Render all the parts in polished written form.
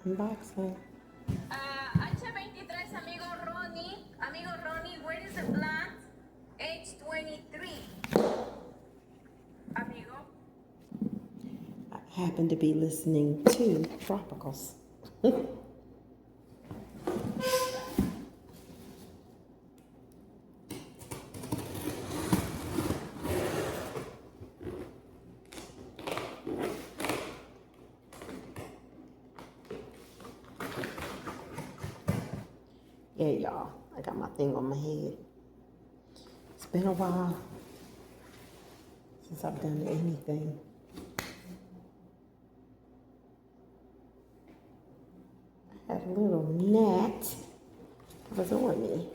Unboxing. H23, amigo Ronnie, where is the plant? H23. Amigo. I happen to be listening to Tropicals. Yeah, y'all, I got my thing on my head. It's been a while since I've done anything. I had a little gnat that was on me.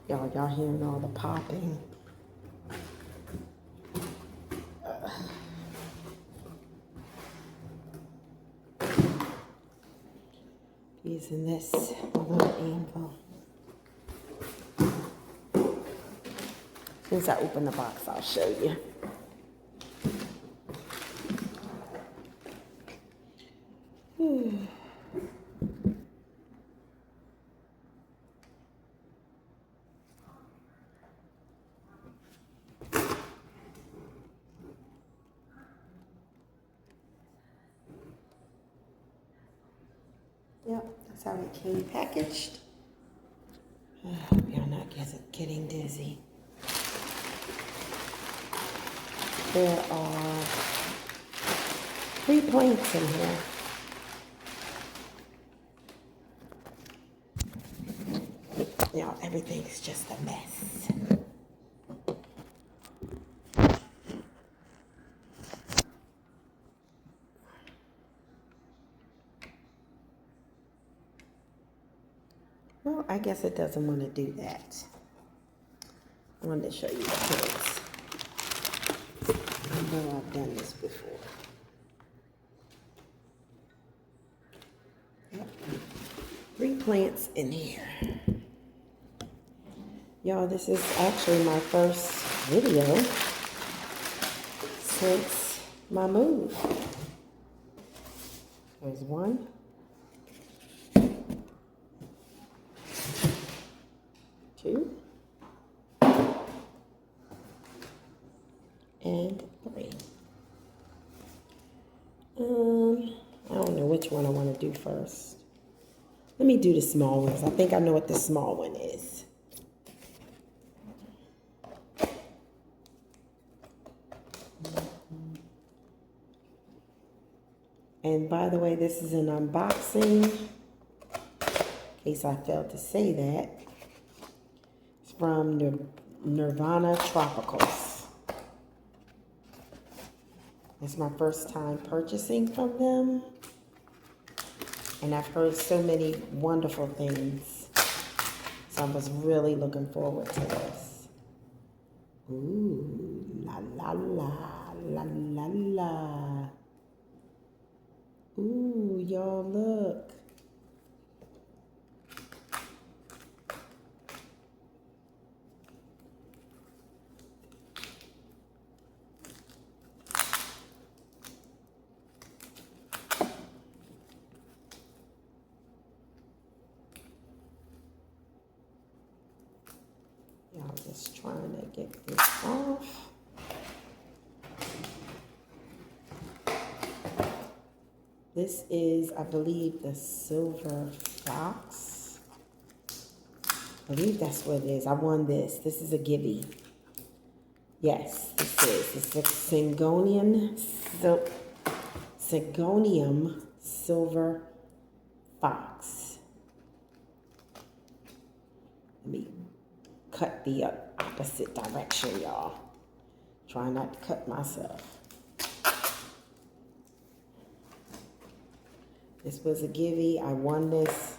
Y'all hearing all the popping. Using this little anvil. Since I open the box, I'll show you. Yep, that's how it came packaged. I hope you're not getting dizzy. There are 3 plants in here. Y'all, everything's just a mess. Well, I guess it doesn't want to do that. I wanted to show you the plants. I know I've done this before. Yep. 3 plants in here. Y'all, this is actually my first video since my move. There's 1. 2. And 3. I don't know which one I want to do first. Let me do the small ones. I think I know what the small one is. And by the way, this is an unboxing, in case I failed to say that. It's from Nirvana Tropicals. It's my first time purchasing from them. And I've heard so many wonderful things. So I was really looking forward to this. Ooh, la la la, la la la. Ooh, y'all look. Y'all just trying to get this off. This is, I believe, the silver fox. I believe that's what it is. I won this. This is a Givvie. Yes, this is. It's a Syngonium silver fox. Let me cut the opposite direction, y'all. Try not to cut myself. This was a Givvie. I won this.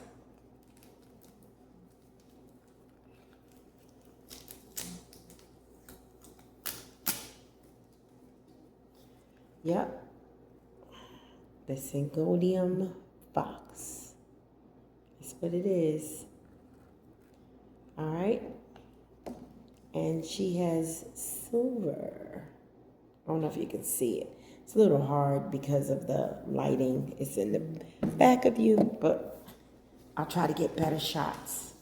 Yep. The Syngonium fox. That's what it is. All right. And she has silver. I don't know if you can see it. It's a little hard because of the lighting. It's in the back of you, but I'll try to get better shots.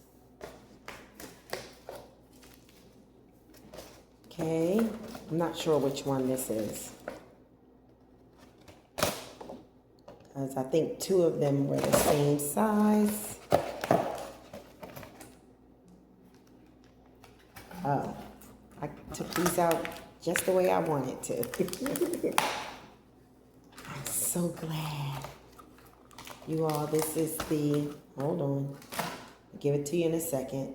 Okay, I'm not sure which one this is, because I think two of them were the same size. Oh, I took these out just the way I wanted to. I'm so glad. You all, this is the, hold on, I'll give it to you in a second.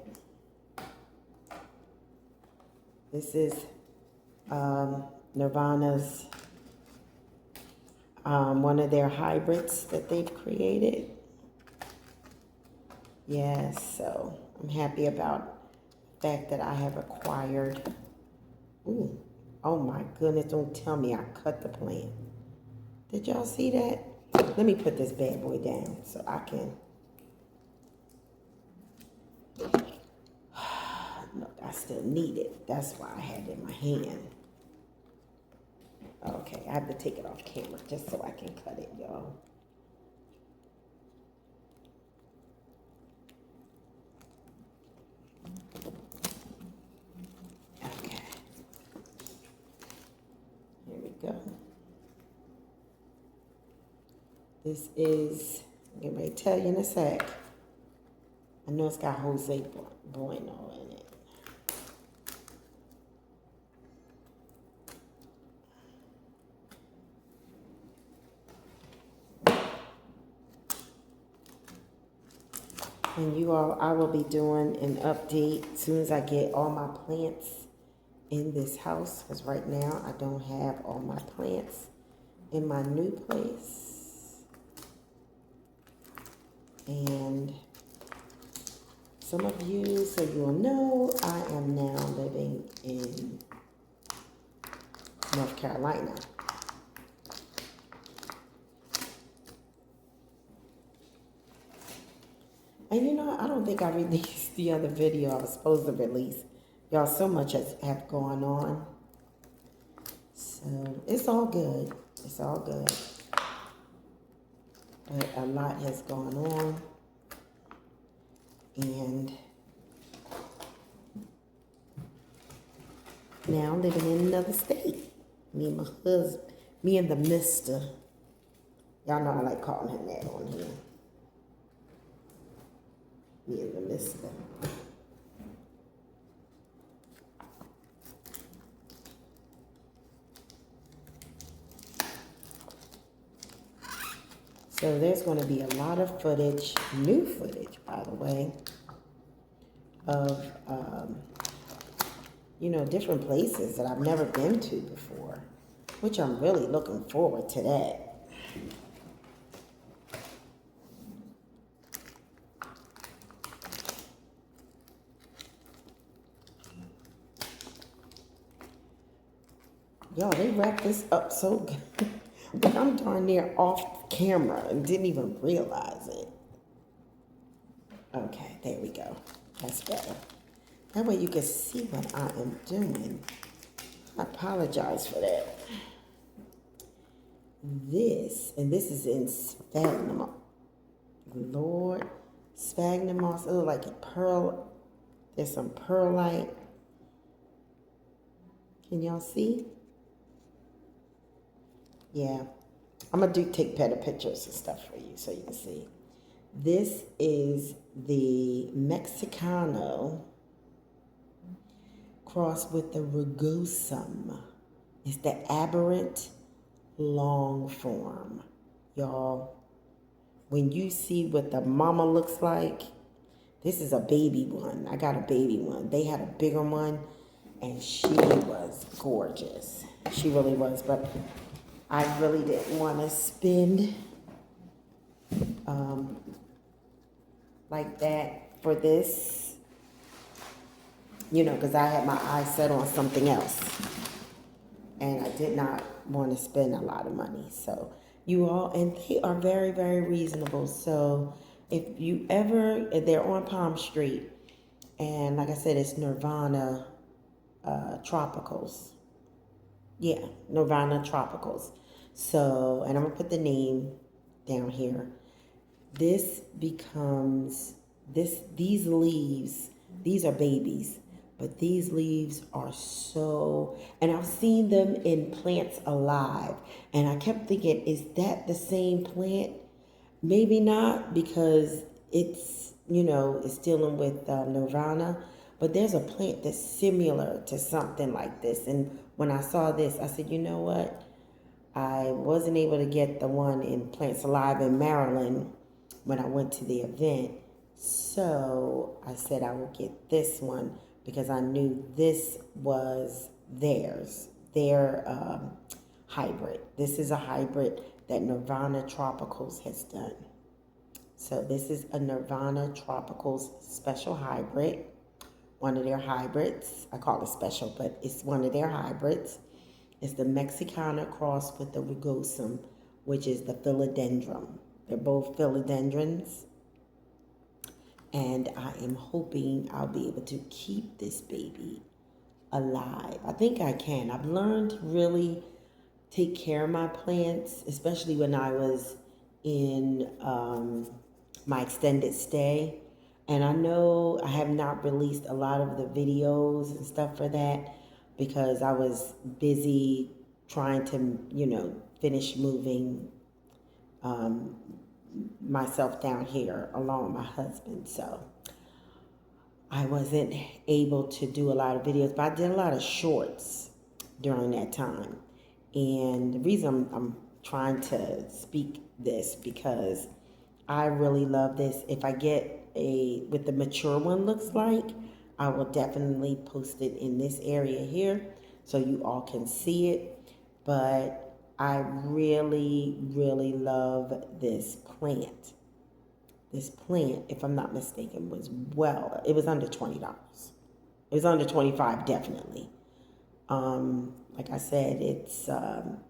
This is Nirvana's, one of their hybrids that they've created. Yes, so I'm happy about the fact that I have acquired. Ooh, oh my goodness, don't tell me I cut the plant. Did y'all see that? Let me put this bad boy down so I can. Look, I still need it. That's why I had it in my hand. Okay, I have to take it off camera just so I can cut it, y'all. Okay. Here we go. This is, I'm getting ready to tell you in a sec. I know it's got Jose Bueno in it. And you all, I will be doing an update as soon as I get all my plants in this house. Because right now I don't have all my plants in my new place. And some of you, so you'll know, I am now living in North Carolina. And you know, I don't think I released the other video I was supposed to release. Y'all, so much has have gone on. So it's all good. It's all good. But a lot has gone on. And now living in another state. Me and my husband, me and the mister. Y'all know I like calling him that on here. Me and the mister. So there's going to be a lot of footage, new footage, by the way, of, you know, different places that I've never been to before, which I'm really looking forward to that. Y'all, they wrapped this up so good. But I'm darn near off camera and didn't even realize it. Okay, there we go. That's better. That way you can see what I am doing. I apologize for that. This is in sphagnum. Lord, sphagnum moss. It looks like a pearl. There's some perlite. Can y'all see? Yeah, I'm gonna take better pictures and stuff for you so you can see. This is the Mexicanum crossed with the Rugosum. It's the aberrant long form. Y'all, when you see what the mama looks like, this is a baby one. I got a baby one. They had a bigger one, and she was gorgeous. She really was, but I really didn't want to spend like that for this, you know, because I had my eyes set on something else. And I did not want to spend a lot of money. So you all, and they are very, very reasonable. So if you ever, they're on PalmStreet. And like I said, it's Nirvana Tropicals. Yeah, Nirvana Tropicals. So, and I'm going to put the name down here. This becomes, these leaves, these are babies, but these leaves are so, and I've seen them in plants alive. And I kept thinking, is that the same plant? Maybe not, because it's, it's dealing with Nirvana, but there's a plant that's similar to something like this. And when I saw this, I said, you know what? I wasn't able to get the one in Plants Alive in Maryland when I went to the event. So I said I would get this one because I knew this was theirs, their hybrid. This is a hybrid that Nirvana Tropicals has done. So this is a Nirvana Tropicals special hybrid, one of their hybrids. I call it special, but it's one of their hybrids. It's the Mexicanum crossed with the Rugosum, which is the Philodendron. They're both philodendrons. And I am hoping I'll be able to keep this baby alive. I think I can. I've learned to really take care of my plants, especially when I was in my extended stay. And I know I have not released a lot of the videos and stuff for that because I was busy trying to, finish moving myself down here along with my husband. So I wasn't able to do a lot of videos, but I did a lot of shorts during that time. And the reason I'm trying to speak this because I really love this. If I get what the mature one looks like, I will definitely post it in this area here so you all can see it. But I really, really love this plant. This plant, if I'm not mistaken, it was under $20. It was under $25, definitely. Like I said,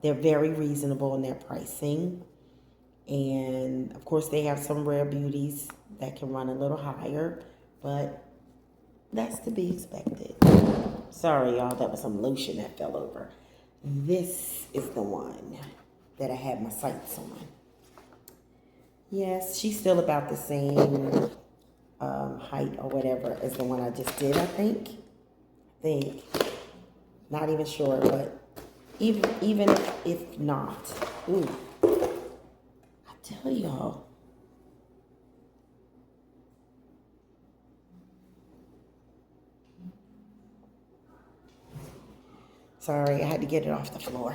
they're very reasonable in their pricing. And of course they have some rare beauties that can run a little higher, but that's to be expected. Sorry, y'all, that was some lotion that fell over. This is the one that I had my sights on. Yes, she's still about the same height or whatever as the one I just did, I think. Not even sure, but even if not, ooh, I tell y'all. Sorry, I had to get it off the floor.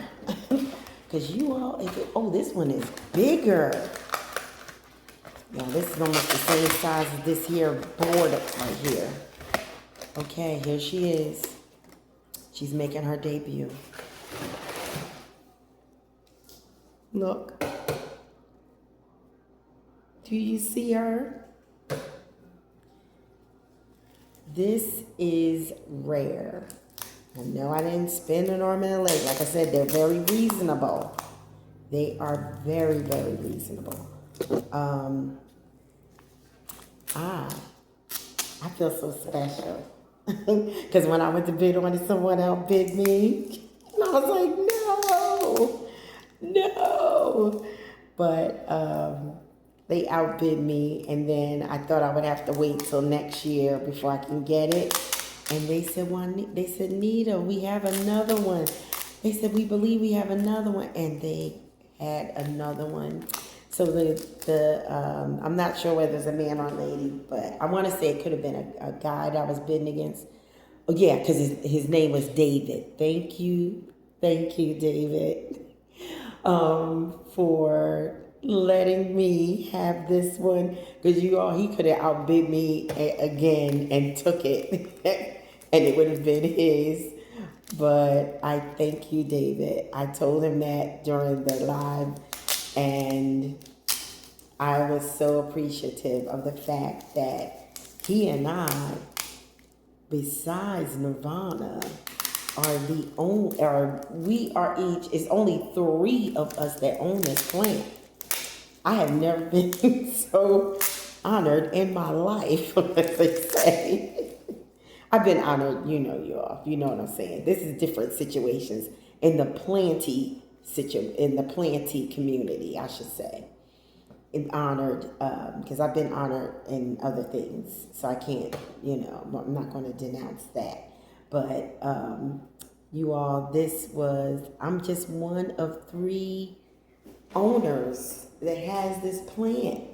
Because you all, this one is bigger. Yeah, this is almost the same size as this here board right here. Okay, here she is. She's making her debut. Look. Do you see her? This is rare. I know I didn't spend an arm and a leg. Like I said, they're very reasonable. They are very, very reasonable. I feel so special. Because when I went to bid on it, someone outbid me. And I was like, no. But they outbid me. And then I thought I would have to wait till next year before I can get it. And they said, Nita, we have another one. They said, we believe we have another one. And they had another one. So I'm not sure whether it's a man or a lady, but I want to say it could have been a guy that I was bidding against. Oh yeah, because his name was David. Thank you, David, for letting me have this one. Because he could have outbid me again and took it, and it would have been his. But I thank you, David. I told him that during the live. And I was so appreciative of the fact that he and I, besides Nirvana, it's only 3 of us that own this plant. I have never been so honored in my life, as they say. I've been honored, you all. You know what I'm saying. This is different situations in the planty community, I should say. And honored because I've been honored in other things, so I can't, I'm not going to denounce that. But you all, I'm just one of 3 owners that has this plant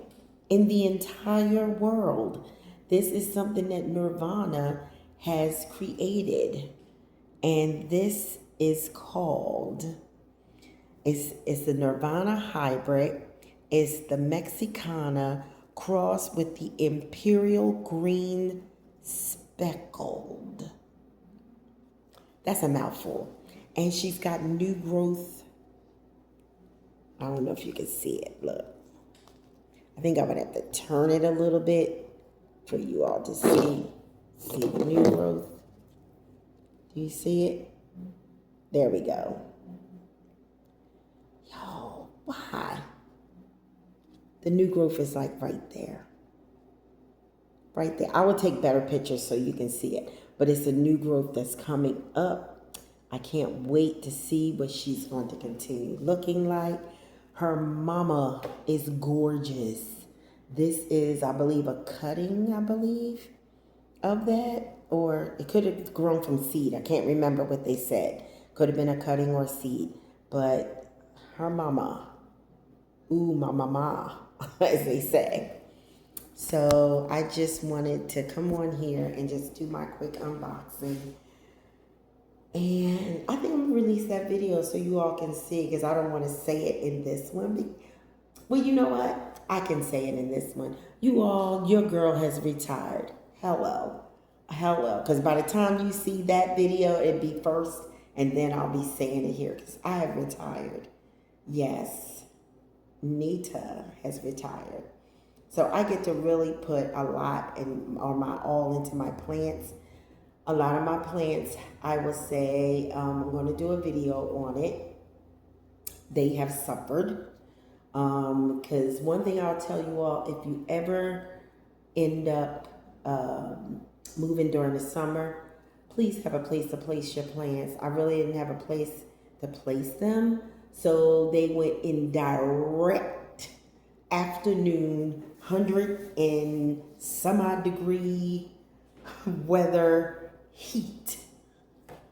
in the entire world. This is something that Nirvana has created, and this is called, it's the Nirvana hybrid. It's the Mexicana crossed with the Imperial green speckled. That's a mouthful. And she's got new growth. I don't know if you can see it. Look. I think I would have to turn it a little bit for you all to see. See the new growth. Do you see it? There we go. Yo, why? The new growth is like right there. Right there. I will take better pictures so you can see it. But it's a new growth that's coming up. I can't wait to see what she's going to continue looking like. Her mama is gorgeous. This is, I believe, a cutting, of that. Or it could have grown from seed. I can't remember what they said. Could have been a cutting or seed. But her mama, ooh, my mama, as they say. So I just wanted to come on here and just do my quick unboxing. And I think I'm going to release that video so you all can see, because I don't want to say it in this one. Well, you know what? I can say it in this one. You all, your girl has retired. Hello. Because by the time you see that video, it'll be first, and then I'll be saying it here, because I have retired. Yes. Nita has retired. So I get to really put a lot or my all into my plants. A lot of my plants, I will say, I'm going to do a video on it. They have suffered. Because one thing I'll tell you all, if you ever end up moving during the summer, please have a place to place your plants. I really didn't have a place to place them. So they went in direct afternoon, 100 and some odd degree weather heat.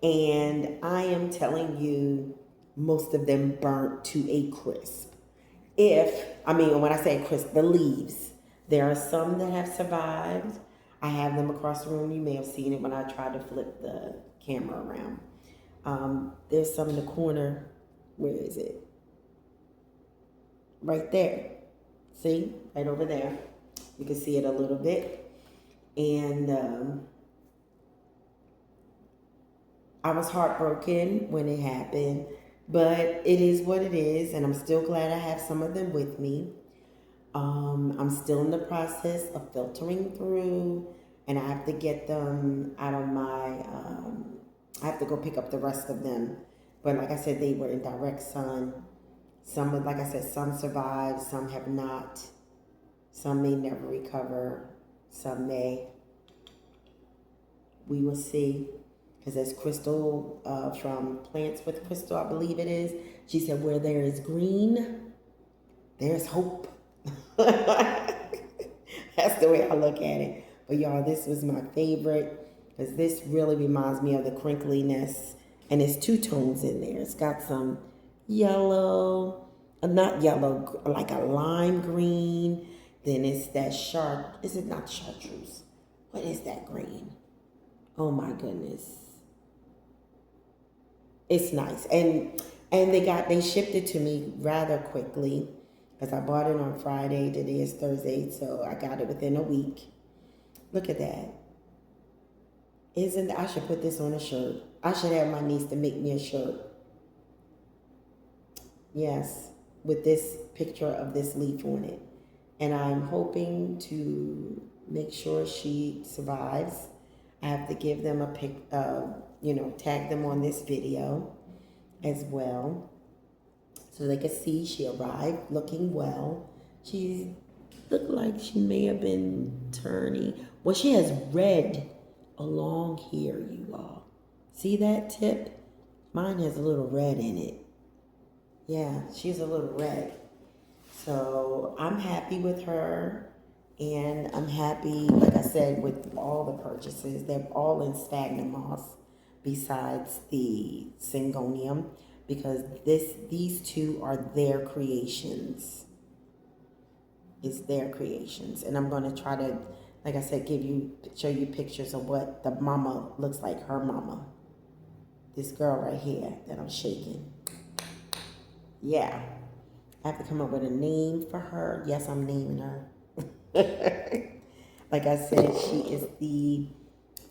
And I am telling you, most of them burnt to a crisp. When I say crisp, the leaves. There are some that have survived. I have them across the room. You may have seen it when I tried to flip the camera around. There's some in the corner. Where is it? Right there. See? Right over there. You can see it a little bit. And I was heartbroken when it happened. But it is what it is. And I'm still glad I have some of them with me. I'm still in the process of filtering through. And I have to get them out of my... I have to go pick up the rest of them. But like I said, they were in direct sun. Some, like I said, some survived, some have not. Some may never recover. Some may. We will see. Because as Crystal from Plants with Crystal, I believe it is, she said, where there is green, there's hope. That's the way I look at it. But y'all, this was my favorite. Because this really reminds me of the crinkliness. And it's 2 tones in there. It's got some yellow, not yellow, like a lime green. Then it's that is it not chartreuse? What is that green? Oh my goodness. It's nice. And they shipped it to me rather quickly. Because I bought it on Friday. Today is Thursday. So I got it within a week. Look at that. I should put this on a shirt. I should have my niece to make me a shirt. Yes, with this picture of this leaf on it. And I'm hoping to make sure she survives. I have to give them a tag them on this video as well. So they can see she arrived looking well. She looked like she may have been turning. Well, she has red along here, you all. See that tip? Mine has a little red in it. Yeah, she's a little red. So I'm happy with her. And I'm happy, like I said, with all the purchases. They're all in sphagnum moss besides the Syngonium, because these two are their creations. It's their creations. And I'm going to try to, like I said, show you pictures of what the mama looks like, her mama. This girl right here that I'm shaking. Yeah. I have to come up with a name for her. Yes, I'm naming her. Like I said, she is the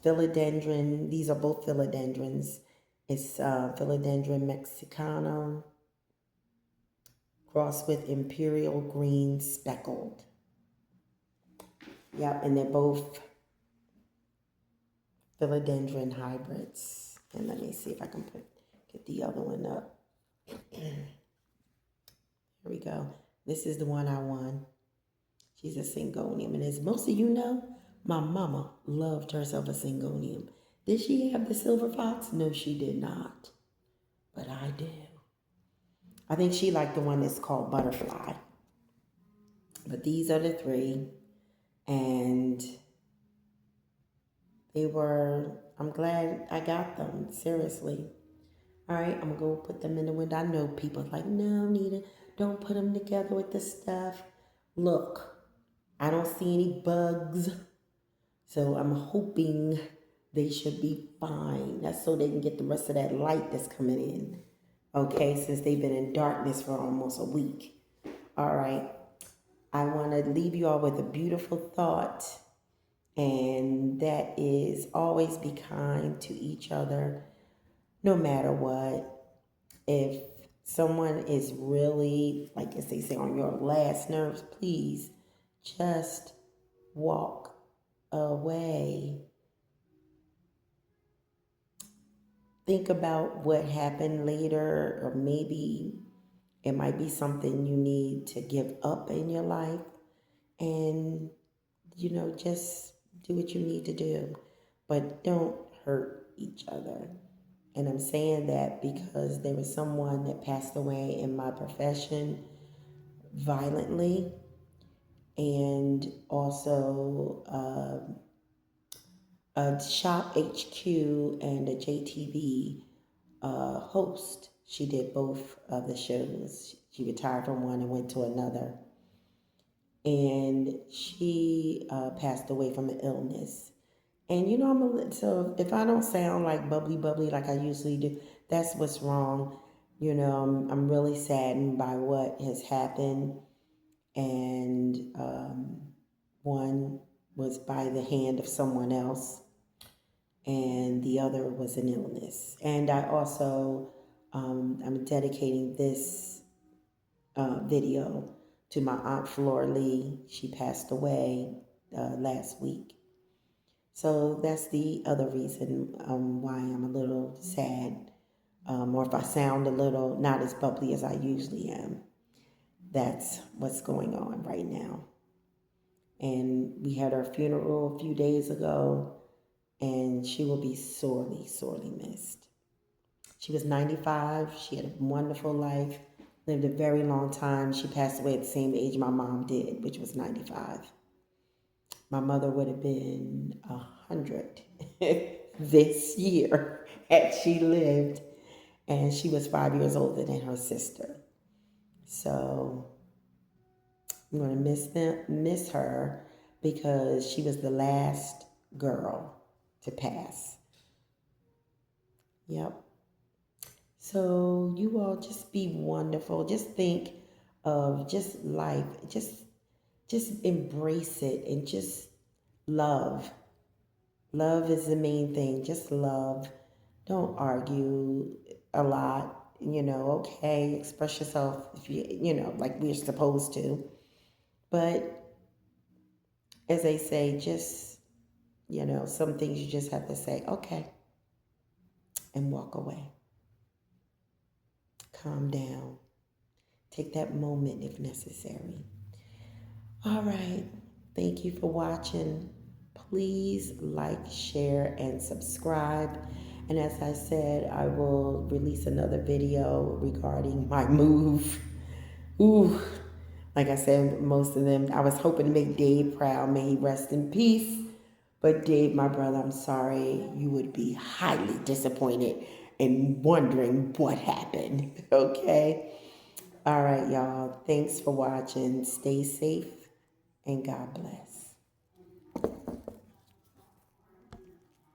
Philodendron. These are both Philodendrons. It's Philodendron Mexicanum crossed with Imperial green speckled. Yep, and they're both Philodendron hybrids. And let me see if I can get the other one up. Here we go. This is the one I won. She's a Syngonium. And as most of you know, my mama loved herself a Syngonium. Did she have the silver fox? No, she did not. But I do. I think she liked the one that's called Butterfly. But these are the three. And I'm glad I got them. Seriously. All right, I'm going to go put them in the window. I know people are like, no, Nita, don't put them together with this stuff. Look, I don't see any bugs. So I'm hoping they should be fine. That's so they can get the rest of that light that's coming in. Okay, since they've been in darkness for almost a week. All right. I want to leave you all with a beautiful thought. And that is always be kind to each other, no matter what. If someone is really, like as they say, on your last nerves, please just walk away. Think about what happened later, or maybe it might be something you need to give up in your life. And, just do what you need to do. But don't hurt each other. And I'm saying that because there was someone that passed away in my profession violently. And also a Shop HQ and a JTV host. She did both of the shows. She retired from one and went to another. And she passed away from an illness. And so if I don't sound like bubbly like I usually do, that's what's wrong. I'm really saddened by what has happened. And one was by the hand of someone else, and the other was an illness. And I also, I'm dedicating this video to my Aunt Flora Lee. She passed away last week. So that's the other reason why I'm a little sad, or if I sound a little not as bubbly as I usually am. That's what's going on right now. And we had her funeral a few days ago, and she will be sorely, sorely missed. She was 95. She had a wonderful life, lived a very long time. She passed away at the same age my mom did, which was 95. My mother would have been 100 this year had she lived, and she was 5 years older than her sister. So I'm going to miss her because she was the last girl to pass. Yep. So you all just be wonderful. Just think of just life. Just embrace it and just love. Love is the main thing. Just love. Don't argue a lot. Okay, express yourself if like we're supposed to. But as they say, just, some things you just have to say, okay, and walk away. Calm down. Take that moment if necessary. All right. Thank you for watching. please like, share, and subscribe. And as I said, I will release another video regarding my move. Ooh, like I said, most of them, I was hoping to make Dave proud. May he rest in peace. But Dave, my brother, I'm sorry. You would be highly disappointed and wondering what happened. Okay? All right, y'all. Thanks for watching. Stay safe and God bless.